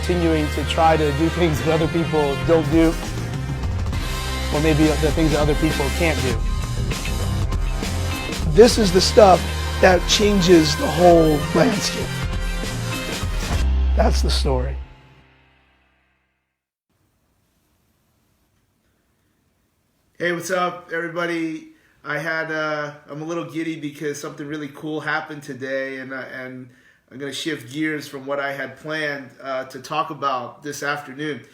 continuing to try to do things that other people don't do, or maybe the things that other people can't do. This is the stuff that changes the whole landscape. That's the story. Hey, what's up, everybody? I'm a little giddy because something really cool happened today, and I'm going to shift gears from what I had planned to talk about this afternoon.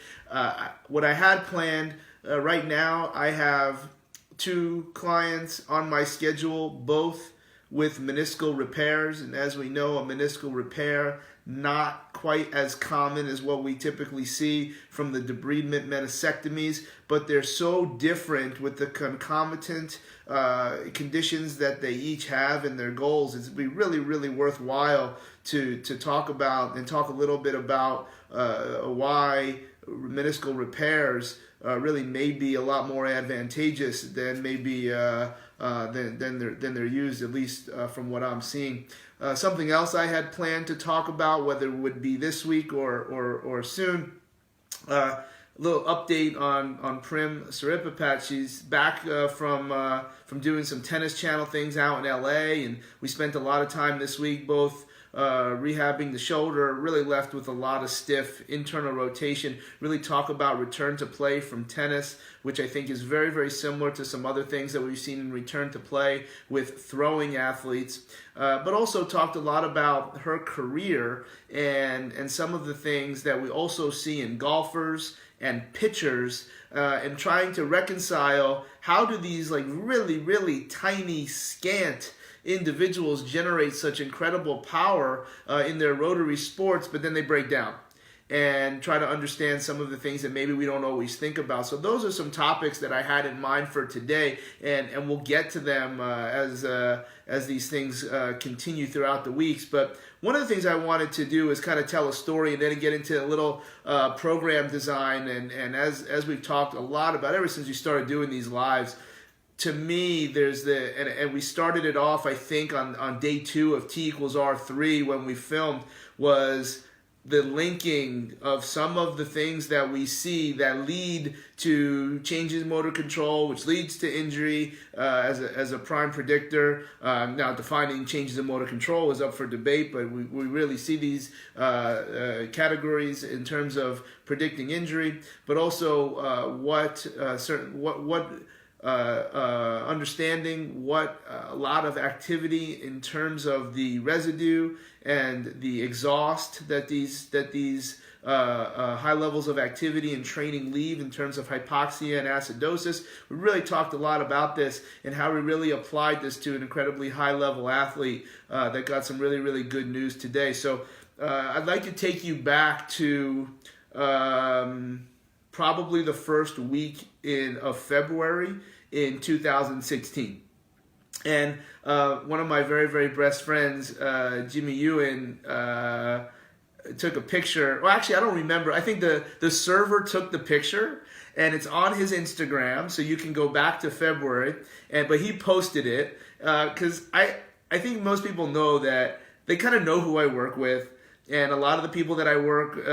What I had planned right now, I have 2 clients on my schedule, both with meniscal repairs, and as we know, a meniscal repair not quite as common as what we typically see from the debridement meniscectomies, but they're so different with the concomitant conditions that they each have and their goals. It's be really, really worthwhile to talk about and talk a little bit about why meniscal repairs really may be a lot more advantageous than maybe than they're used, at least from what I'm seeing. Something else I had planned to talk about, whether it would be this week or soon, a little update on Prim Saripapat. She's back from doing some Tennis Channel things out in LA, and we spent a lot of time this week both rehabbing the shoulder. Really left with a lot of stiff internal rotation. Really talk about return to play from tennis, which I think is very, very similar to some other things that we've seen in return to play with throwing athletes. But also talked a lot about her career and some of the things that we also see in golfers and pitchers, and trying to reconcile how do these like really, really tiny, scant individuals generate such incredible power in their rotary sports, but then they break down, and try to understand some of the things that maybe we don't always think about. So those are some topics that I had in mind for today, and we'll get to them as these things continue throughout the weeks. But one of the things I wanted to do is kind of tell a story and then get into a little program design, and as we've talked a lot about ever since we started doing these lives, to me, there's and we started it off, I think, on day 2 of T equals R3 when we filmed, was the linking of some of the things that we see that lead to changes in motor control, which leads to injury as a prime predictor. Now, defining changes in motor control is up for debate, but we really see these categories in terms of predicting injury, but also understanding what a lot of activity in terms of the residue and the exhaust that these high levels of activity and training leave in terms of hypoxia and acidosis. We really talked a lot about this and how we really applied this to an incredibly high level athlete that got some really, really good news today. So I'd like to take you back to probably the first week of February in 2016. And one of my very, very best friends, Jimmy Ewan, took a picture. Well, actually, I don't remember. I think the server took the picture, and it's on his Instagram, so you can go back to February. But he posted it because I think most people know that they kind of know who I work with. And a lot of the people that I work,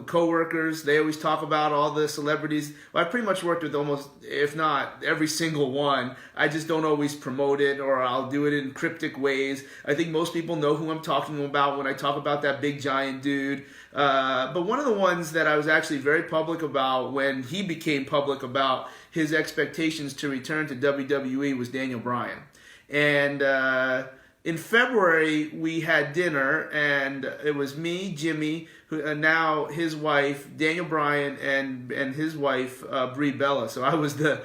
co-workers, they always talk about all the celebrities. Well, I pretty much worked with almost, if not every single one. I just don't always promote it, or I'll do it in cryptic ways. I think most people know who I'm talking about when I talk about that big giant dude. But one of the ones that I was actually very public about when he became public about his expectations to return to WWE was Daniel Bryan. And in February, we had dinner, and it was me, Jimmy, and now his wife, Daniel Bryan, and his wife, Brie Bella. So I was the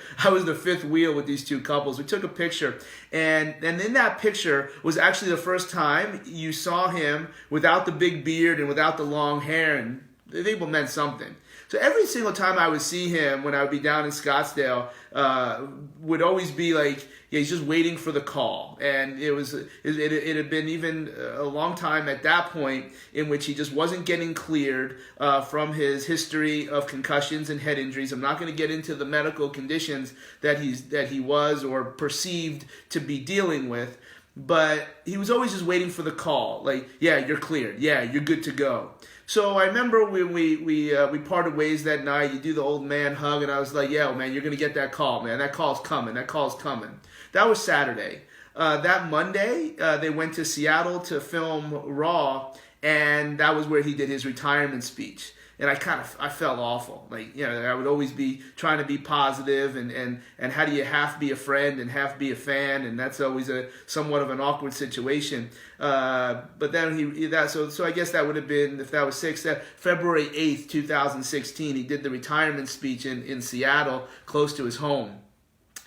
fifth wheel with these two couples. We took a picture, and in that picture was actually the first time you saw him without the big beard and without the long hair, and I think it meant something. So every single time I would see him when I would be down in Scottsdale, would always be like, yeah, he's just waiting for the call. And it had been even a long time at that point in which he just wasn't getting cleared from his history of concussions and head injuries. I'm not going to get into the medical conditions that he was or perceived to be dealing with. but he was always just waiting for the call. Like, yeah, you're cleared. Yeah, you're good to go. So I remember when we parted ways that night. You do the old man hug, and I was like, yeah, man, you're gonna get that call, man. That call's coming. That call's coming. That was Saturday. That Monday, they went to Seattle to film Raw, and that was where he did his retirement speech. And I felt awful. Like, you know, I would always be trying to be positive, and how do you half be a friend and half be a fan, and that's always a somewhat of an awkward situation. But then so I guess that would have been, if that was February 8th, 2016, he did the retirement speech in Seattle, close to his home.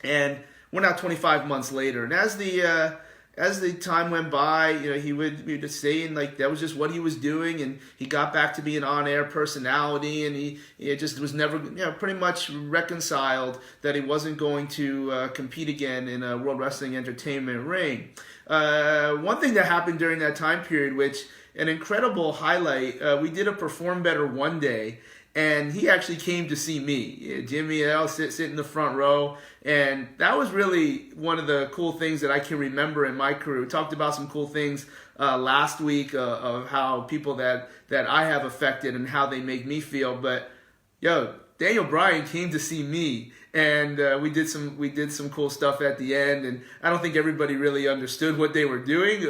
And we're now 25 months later, and as the time went by, you know, he would be saying like that was just what he was doing, and he got back to being an on-air personality, and he just was never, you know, pretty much reconciled that he wasn't going to compete again in a World Wrestling Entertainment ring. One thing that happened during that time period, which an incredible highlight, we did a Perform Better one day. And he actually came to see me. Jimmy L sit in the front row. And that was really one of the cool things that I can remember in my career. We talked about some cool things last week of how people that I have affected and how they make me feel. But, yo, Daniel Bryan came to see me. And we did some cool stuff at the end, and I don't think everybody really understood what they were doing,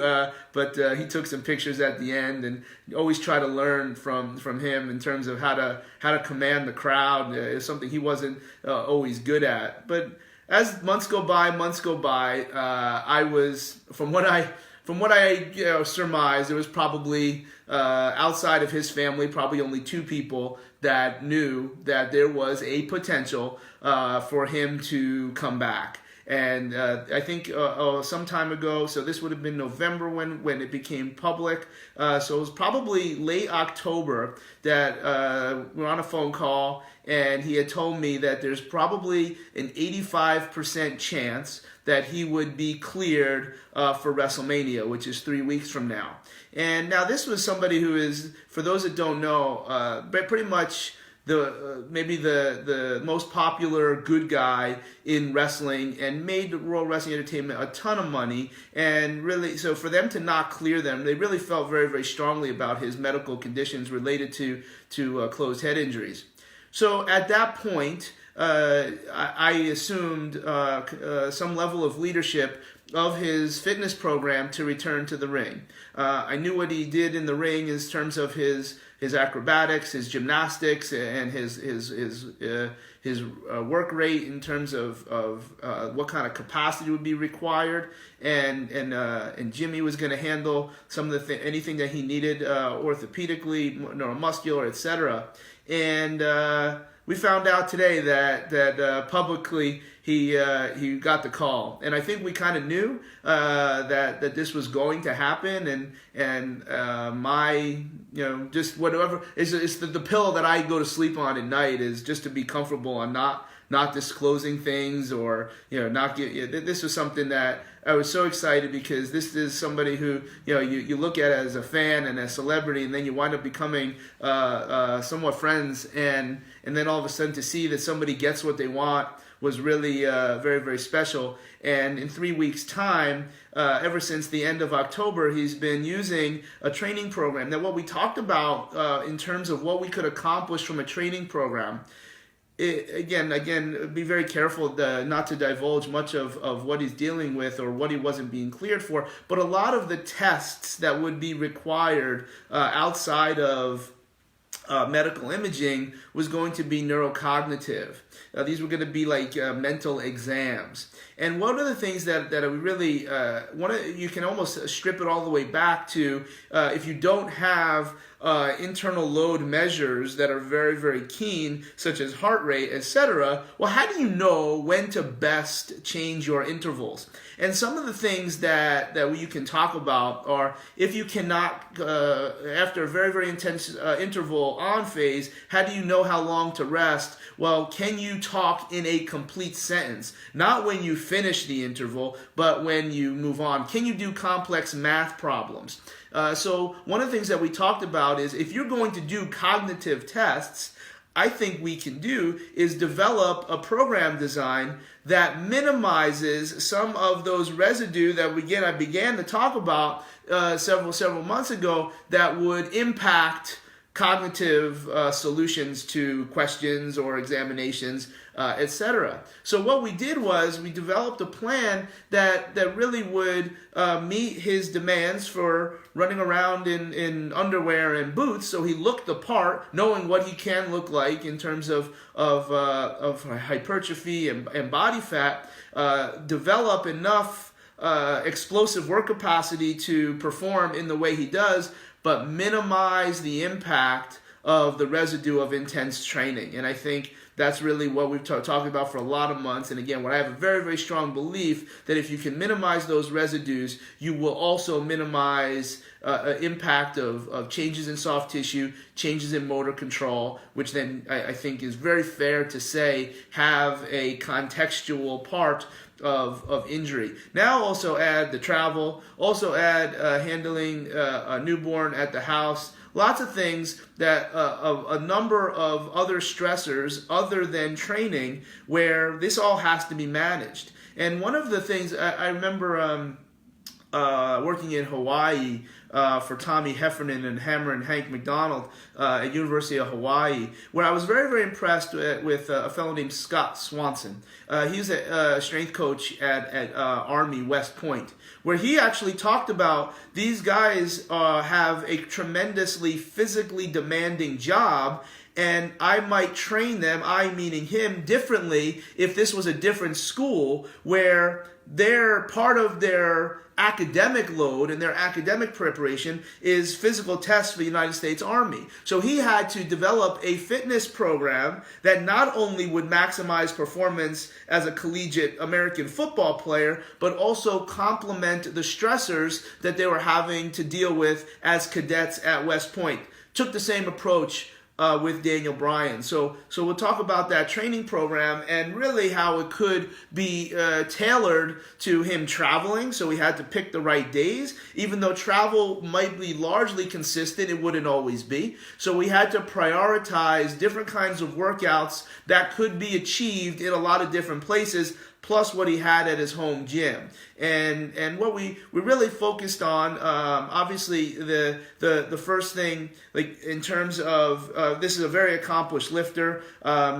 but he took some pictures at the end, and always try to learn from him in terms of how to command the crowd. It's something he wasn't always good at. But as months go by, I was from what I surmised, there was probably outside of his family, probably only two people that knew that there was a potential for him to come back. And I think some time ago, so this would have been November when it became public. So it was probably late October that we're on a phone call, and he had told me that there's probably an 85% chance that he would be cleared for WrestleMania, which is 3 weeks from now. And now this was somebody who is, for those that don't know, pretty much maybe the most popular good guy in wrestling, and made World Wrestling Entertainment a ton of money. And really, so for them to not clear them, they really felt very, very strongly about his medical conditions related to closed head injuries. So at that point, I assumed some level of leadership of his fitness program to return to the ring. I knew what he did in the ring in terms of his acrobatics, his gymnastics, and his work rate in terms of what kind of capacity would be required, and Jimmy was going to handle some of anything that he needed orthopedically, neuromuscular, etc. And we found out today that publicly he got the call, and I think we kind of knew that this was going to happen, and my, you know, just whatever is the pill that I go to sleep on at night is just to be comfortable on not disclosing things, or, you know, not get. This was something that I was so excited, because this is somebody who, you know, you look at as a fan and a celebrity, and then you wind up becoming somewhat friends, and then all of a sudden to see that somebody gets what they want was really very, very special. And in 3 weeks' time, ever since the end of October, he's been using a training program. Now, what we talked about in terms of what we could accomplish from a training program, again, be very careful not to divulge much of what he's dealing with or what he wasn't being cleared for. But a lot of the tests that would be required outside of medical imaging was going to be neurocognitive. These were going to be like mental exams. And one of the things that we really you can almost strip it all the way back to if you don't have internal load measures that are very, very keen, such as heart rate, etc. Well, how do you know when to best change your intervals? And some of the things that you can talk about are, if you cannot, after a very, very intense interval on phase, how do you know how long to rest? Well, can you talk in a complete sentence? Not when you finish the interval, but when you move on. Can you do complex math problems? So one of the things that we talked about is, if you're going to do cognitive tests, I think we can do is develop a program design that minimizes some of those residue that I began to talk about several months ago that would impact cognitive solutions to questions or examinations, etc. So what we did was we developed a plan that really would meet his demands for running around in underwear and boots, so he looked the part, knowing what he can look like in terms of hypertrophy and body fat, develop enough explosive work capacity to perform in the way he does, but minimize the impact of the residue of intense training. And I think that's really what we've talked about for a lot of months. And again, what I have a very, very strong belief that if you can minimize those residues, you will also minimize impact of changes in soft tissue, changes in motor control, which then I think is very fair to say have a contextual part of injury. Now also add the travel, also add handling a newborn at the house, lots of things that a number of other stressors other than training where this all has to be managed. And one of the things I remember working in Hawaii for Tommy Heffernan and Hammer and Hank McDonald at University of Hawaii, where I was very, very impressed with a fellow named Scott Swanson. He's a strength coach at Army West Point, where he actually talked about these guys have a tremendously physically demanding job, and I might train them, I meaning him, differently if this was a different school where their part of their academic load and their academic preparation is physical tests for the United States Army. So he had to develop a fitness program that not only would maximize performance as a collegiate American football player, but also complement the stressors that they were having to deal with as cadets at West Point. Took the same approach with Daniel Bryan. So we'll talk about that training program and really how it could be tailored to him traveling. So we had to pick the right days. Even though travel might be largely consistent, it wouldn't always be. So we had to prioritize different kinds of workouts that could be achieved in a lot of different places, plus what he had at his home gym. And what we really focused on, obviously the first thing, like in terms of, this is a very accomplished lifter.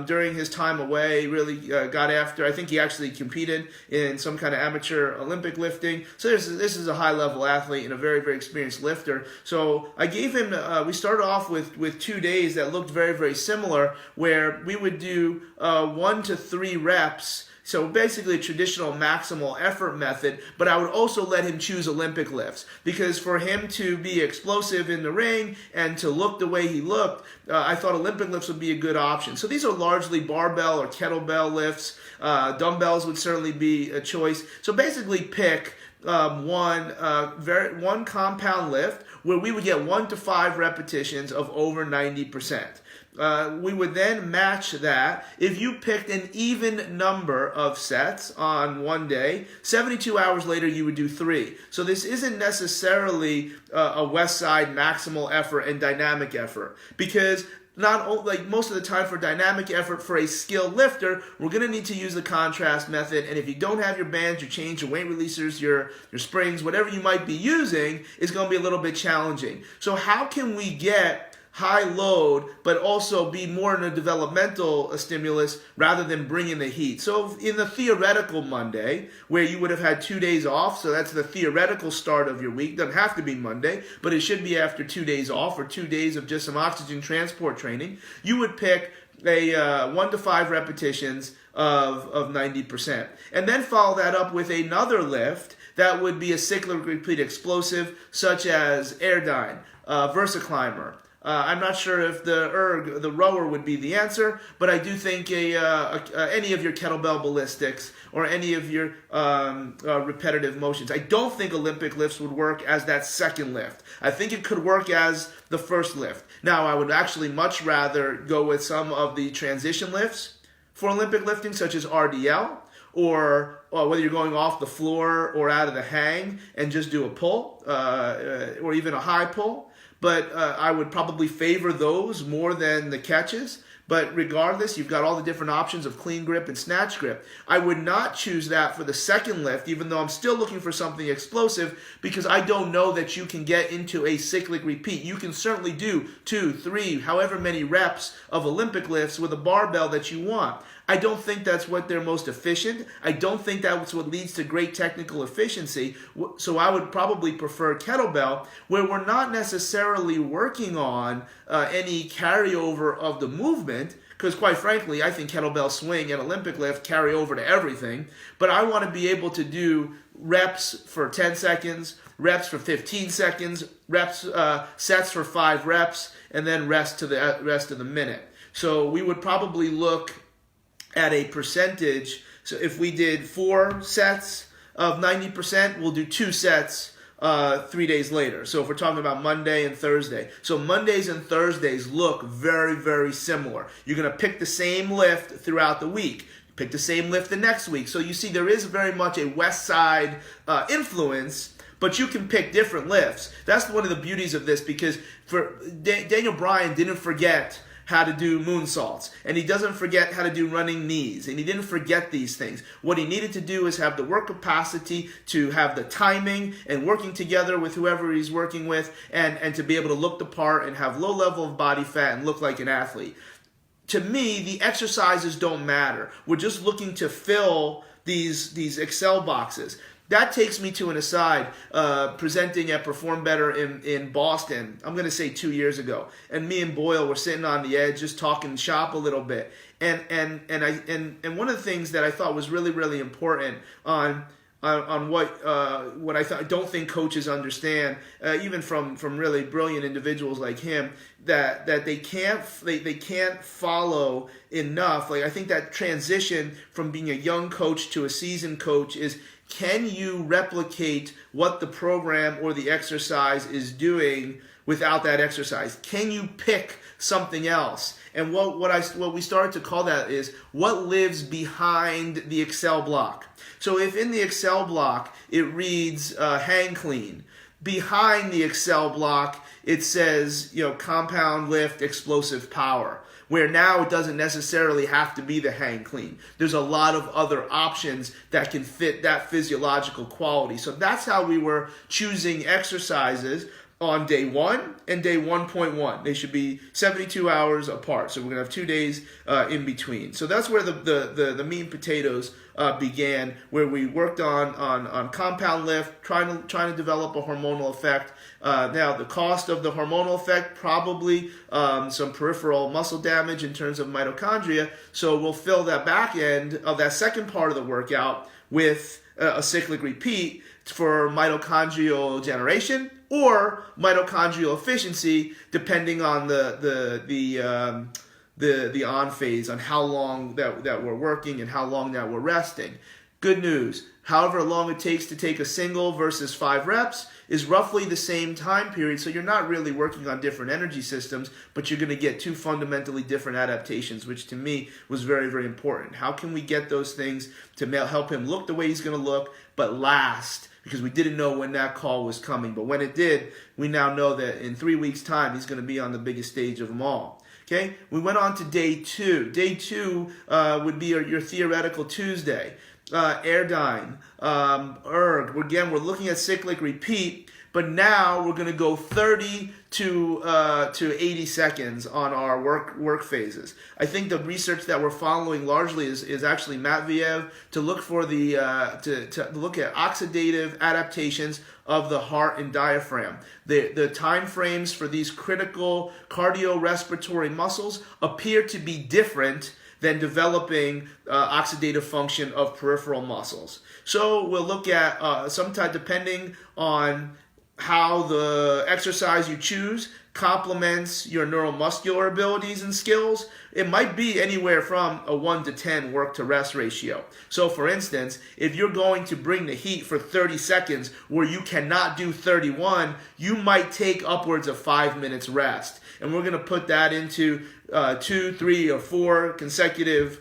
During his time away, really got after, I think he actually competed in some kind of amateur Olympic lifting. So this is a high level athlete and a very, very experienced lifter. So I gave him, we started off with 2 days that looked very, very similar, where we would do 1 to 3 reps. So basically a traditional maximal effort method, but I would also let him choose Olympic lifts, because for him to be explosive in the ring and to look the way he looked, I thought Olympic lifts would be a good option. So these are largely barbell or kettlebell lifts. Dumbbells would certainly be a choice. So basically pick one compound lift where we would get 1 to 5 repetitions of over 90%. We would then match that. If you picked an even number of sets on one day, 72 hours later you would do 3. So this isn't necessarily a West Side maximal effort and dynamic effort, because like most of the time for dynamic effort for a skilled lifter, we're going to need to use the contrast method. And if you don't have your bands, your chains, your weight releasers, your springs, whatever you might be using, is going to be a little bit challenging. So how can we get high load, but also be more in a developmental stimulus rather than bringing the heat? So in the theoretical Monday, where you would have had 2 days off, so that's the theoretical start of your week, doesn't have to be Monday, but it should be after 2 days off or 2 days of just some oxygen transport training, you would pick a 1 to 5 repetitions of 90%. And then follow that up with another lift that would be a cyclic repeat explosive, such as Airdyne, VersaClimber. I'm not sure if the rower would be the answer, but I do think any of your kettlebell ballistics or any of your repetitive motions. I don't think Olympic lifts would work as that second lift. I think it could work as the first lift. Now, I would actually much rather go with some of the transition lifts for Olympic lifting, such as RDL, or whether you're going off the floor or out of the hang and just do a pull, or even a high pull. but I would probably favor those more than the catches. But regardless, you've got all the different options of clean grip and snatch grip. I would not choose that for the second lift, even though I'm still looking for something explosive, because I don't know that you can get into a cyclic repeat. You can certainly do 2, 3, however many reps of Olympic lifts with a barbell that you want. I don't think that's what they're most efficient. I don't think that's what leads to great technical efficiency. So I would probably prefer kettlebell, where we're not necessarily working on any carryover of the movement, because quite frankly, I think kettlebell swing and Olympic lift carry over to everything. But I want to be able to do reps for 10 seconds, reps for 15 seconds, sets for 5 reps, and then rest to the rest of the minute. So we would probably look at a percentage. So if we did 4 sets of 90%, we'll do 2 sets 3 days later. So if we're talking about Monday and Thursday. So Mondays and Thursdays look very, very similar. You're going to pick the same lift throughout the week. Pick the same lift the next week. So you see there is very much a West Side influence, but you can pick different lifts. That's one of the beauties of this, because for Daniel Bryan didn't forget how to do moonsaults, and he doesn't forget how to do running knees, and he didn't forget these things. What he needed to do is have the work capacity to have the timing and working together with whoever he's working with, and to be able to look the part and have low level of body fat and look like an athlete. To me, the exercises don't matter. We're just looking to fill these Excel boxes. That takes me to an aside, presenting at Perform Better in Boston, I'm going to say 2 years ago. And me and Boyle were sitting on the edge just talking shop a little bit. And one of the things that I thought was really, really important on what I don't think coaches understand, even from really brilliant individuals like him, that they can't follow enough. Like, I think that transition from being a young coach to a seasoned coach is, can you replicate what the program or the exercise is doing without that exercise? Can you pick something else? And what we started to call that is what lives behind the Excel block. So if in the Excel block it reads hang clean, behind the Excel block it says, compound lift explosive power, where now it doesn't necessarily have to be the hang clean. There's a lot of other options that can fit that physiological quality. So that's how we were choosing exercises on day 1 and day 1.1. They should be 72 hours apart. So we're going to have 2 days in between. So that's where the meat and potatoes began, where we worked on compound lift, trying to develop a hormonal effect. Now, the cost of the hormonal effect, probably some peripheral muscle damage in terms of mitochondria. So we'll fill that back end of that second part of the workout with a cyclic repeat for mitochondrial generation or mitochondrial efficiency, depending on the on phase, on how long that we're working and how long that we're resting. Good news, however long it takes to take a single versus 5 reps is roughly the same time period, so you're not really working on different energy systems, but you're going to get 2 fundamentally different adaptations, which to me was very, very important. How can we get those things to help him look the way he's going to look, but last? Because we didn't know when that call was coming, but when it did, we now know that in 3 weeks' time, he's going to be on the biggest stage of them all. Okay, we went on to day 2. Day 2 would be your theoretical Tuesday. Airdyne, erg. Again, we're looking at cyclic repeat, but now we're going to go 30 to 80 seconds on our work phases. I think the research that we're following largely is actually Matveyev to look for the to look at oxidative adaptations of the heart and diaphragm. The time frames for these critical cardiorespiratory muscles appear to be different than developing oxidative function of peripheral muscles. So we'll look at sometime, depending on how the exercise you choose complements your neuromuscular abilities and skills, it might be anywhere from a 1 to 10 work to rest ratio. So for instance, if you're going to bring the heat for 30 seconds where you cannot do 31, you might take upwards of 5 minutes rest. And we're going to put that into 2, 3, or 4 consecutive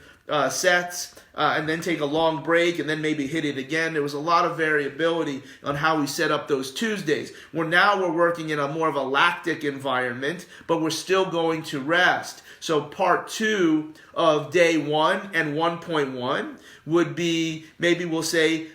sets, and then take a long break, and then maybe hit it again. There was a lot of variability on how we set up those Tuesdays. Now we're working in a more of a lactic environment, but we're still going to rest. So part 2 of day 1 and 1.1 would be, maybe we'll say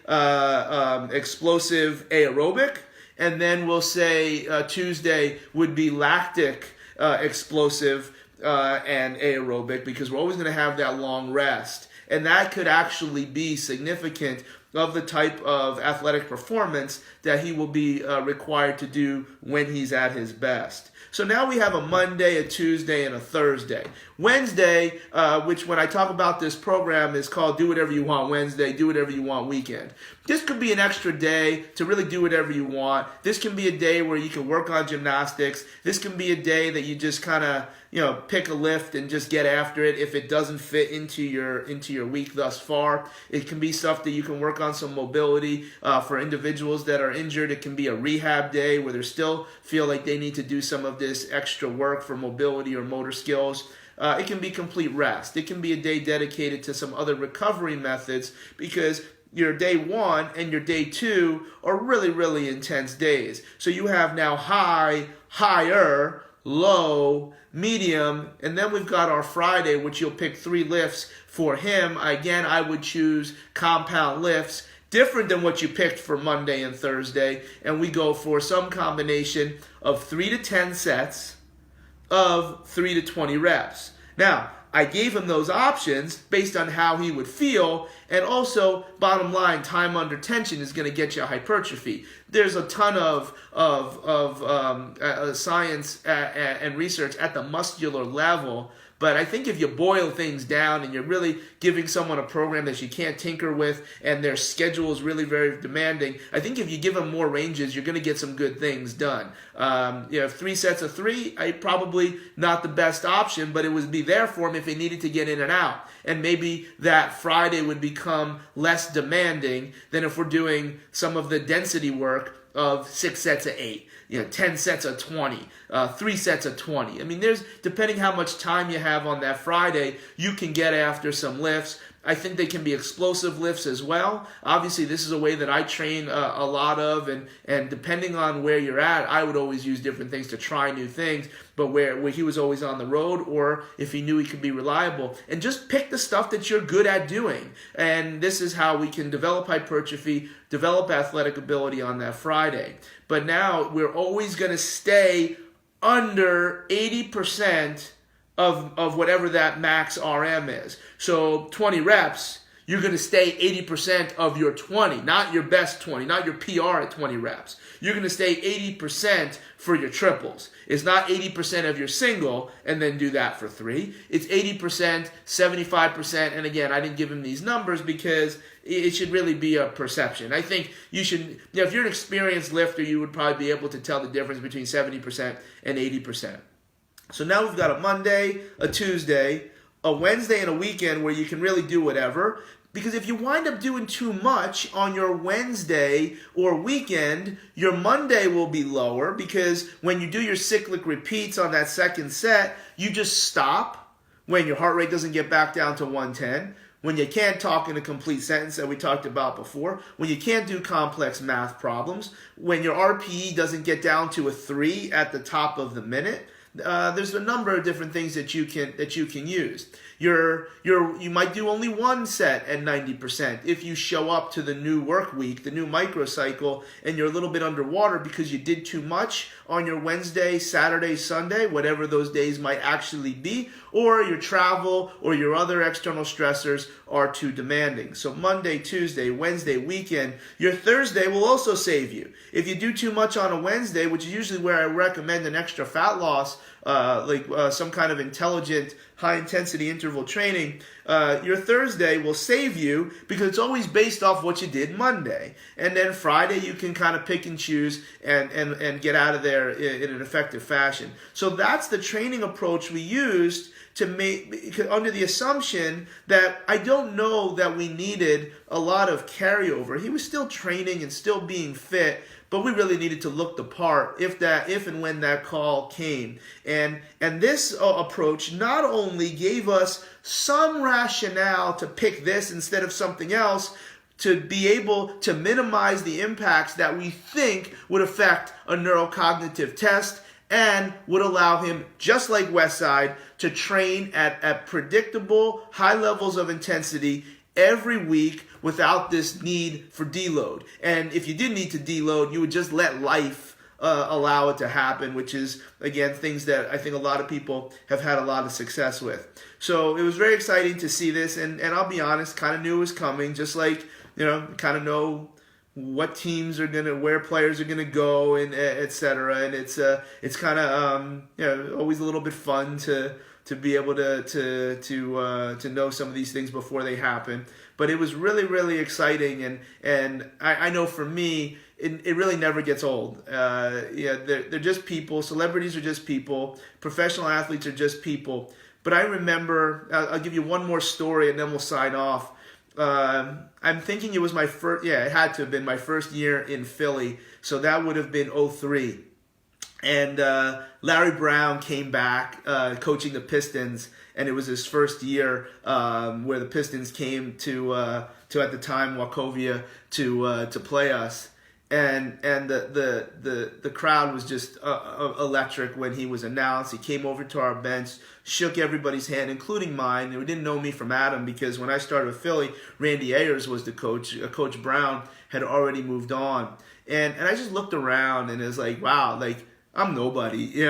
explosive aerobic, and then we'll say Tuesday would be lactic explosive and aerobic, because we're always going to have that long rest. And that could actually be significant of the type of athletic performance that he will be required to do when he's at his best. So now we have a Monday, a Tuesday, and a Thursday. Wednesday, which when I talk about this program is called Do Whatever You Want Wednesday, Do Whatever You Want Weekend. This could be an extra day to really do whatever you want. This can be a day where you can work on gymnastics. This can be a day that you just kind of, pick a lift and just get after it if it doesn't fit into your week thus far. It can be stuff that you can work on some mobility for individuals that are injured. It can be a rehab day where they still feel like they need to do some of this extra work for mobility or motor skills. It can be complete rest. It can be a day dedicated to some other recovery methods, because your day 1 and your day 2 are really, really intense days. So you have now high, higher, low, medium, and then we've got our Friday, which you'll pick 3 lifts for him. Again, I would choose compound lifts, different than what you picked for Monday and Thursday, and we go for some combination of 3 to 10 sets of 3 to 20 reps. Now, I gave him those options based on how he would feel, and also, bottom line, time under tension is going to get you hypertrophy. There's a ton of science and research at the muscular level, but I think if you boil things down and you're really giving someone a program that you can't tinker with and their schedule is really very demanding, I think if you give them more ranges, you're going to get some good things done. 3 sets of 3, probably not the best option, but it would be there for him if he needed to get in and out. And maybe that Friday would become less demanding than if we're doing some of the density work of 6 sets of 8. 10 sets of 20, 3 sets of 20. I mean, depending how much time you have on that Friday, you can get after some lifts. I think they can be explosive lifts as well. Obviously, this is a way that I train a lot of, and depending on where you're at, I would always use different things to try new things, but where he was always on the road, or if he knew he could be reliable, and just pick the stuff that you're good at doing. And this is how we can develop hypertrophy, develop athletic ability on that Friday. But now we're always going to stay under 80% of whatever that max RM is. So 20 reps, you're going to stay 80% of your 20, not your best 20, not your PR at 20 reps. You're going to stay 80% for your triples. It's not 80% of your single and then do that for 3. It's 80%, 75%, and again, I didn't give him these numbers because it should really be a perception. I think you should, if you're an experienced lifter, you would probably be able to tell the difference between 70% and 80%. So now we've got a Monday, a Tuesday, a Wednesday, and a weekend where you can really do whatever. Because if you wind up doing too much on your Wednesday or weekend, your Monday will be lower, because when you do your cyclic repeats on that second set, you just stop when your heart rate doesn't get back down to 110, when you can't talk in a complete sentence that we talked about before, when you can't do complex math problems, when your RPE doesn't get down to a 3 at the top of the minute. There's a number of different things that you can use. You might do only 1 set at 90% if you show up to the new work week, the new microcycle, and you're a little bit underwater because you did too much on your Wednesday, Saturday, Sunday, whatever those days might actually be, or your travel or your other external stressors are too demanding. So Monday, Tuesday, Wednesday, weekend. Your Thursday will also save you. If you do too much on a Wednesday, which is usually where I recommend an extra fat loss, some kind of intelligent high-intensity interval training, your Thursday will save you because it's always based off what you did Monday. And then Friday you can kind of pick and choose and get out of there in an effective fashion. So that's the training approach we used to make, under the assumption that I don't know that we needed a lot of carryover. He was still training and still being fit, but we really needed to look the part if and when that call came. And this approach not only gave us some rationale to pick this instead of something else, to be able to minimize the impacts that we think would affect a neurocognitive test, and would allow him, just like Westside, to train at predictable high levels of intensity every week without this need for deload. And if you did need to deload, you would just let life allow it to happen, which is, again, things that I think a lot of people have had a lot of success with. So it was very exciting to see this, and I'll be honest, kind of knew it was coming, just like, kind of know what teams are gonna, where players are gonna go, and et cetera. And it's kind of always a little bit fun to be able to know some of these things before they happen. But it was really, really exciting, and I know for me, it really never gets old. They're just people. Celebrities are just people. Professional athletes are just people. But I remember, I'll give you one more story, and then we'll sign off. I'm thinking it was my first, it had to have been my first year in Philly, so that would have been 2003. And Larry Brown came back coaching the Pistons, and it was his first year where the Pistons came to at the time Wachovia to play us. And the crowd was just electric when he was announced. He came over to our bench, shook everybody's hand, including mine. They didn't know me from Adam, because when I started with Philly, Randy Ayers was the coach. Coach Brown had already moved on. And I just looked around, and it was like, wow, like, I'm nobody,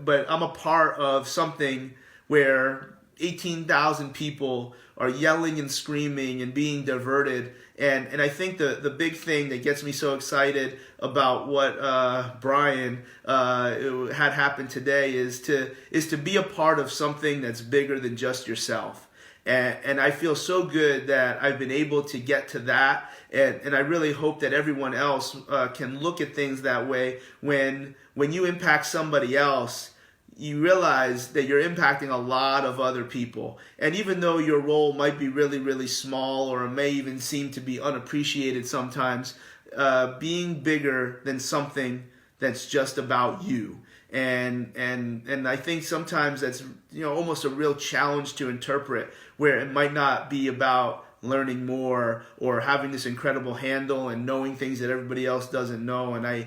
but I'm a part of something where 18,000 people are yelling and screaming and being diverted. And I think the big thing that gets me so excited about what Brian had happened today is to be a part of something that's bigger than just yourself. And I feel so good that I've been able to get to that. And I really hope that everyone else can look at things that way. When you impact somebody else, you realize that you're impacting a lot of other people. And even though your role might be really, really small, or it may even seem to be unappreciated sometimes, being bigger than something that's just about you. And I think sometimes that's almost a real challenge to interpret, where it might not be about learning more or having this incredible handle and knowing things that everybody else doesn't know. And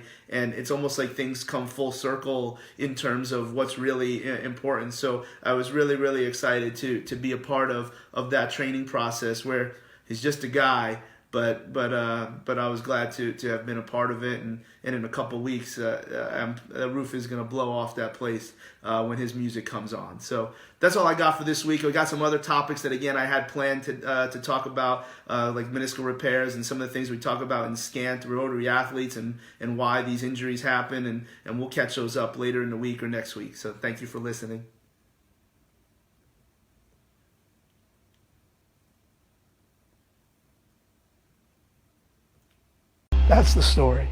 it's almost like things come full circle in terms of what's really important. So I was really, really excited to be a part of that training process, where he's just a guy, but I was glad to have been a part of it. And in a couple of weeks, the roof is going to blow off that place when his music comes on. So that's all I got for this week. We got some other topics that, again, I had planned to talk about, like meniscal repairs and some of the things we talk about in scant rotary athletes, and why these injuries happen. And we'll catch those up later in the week or next week. So thank you for listening. That's the story.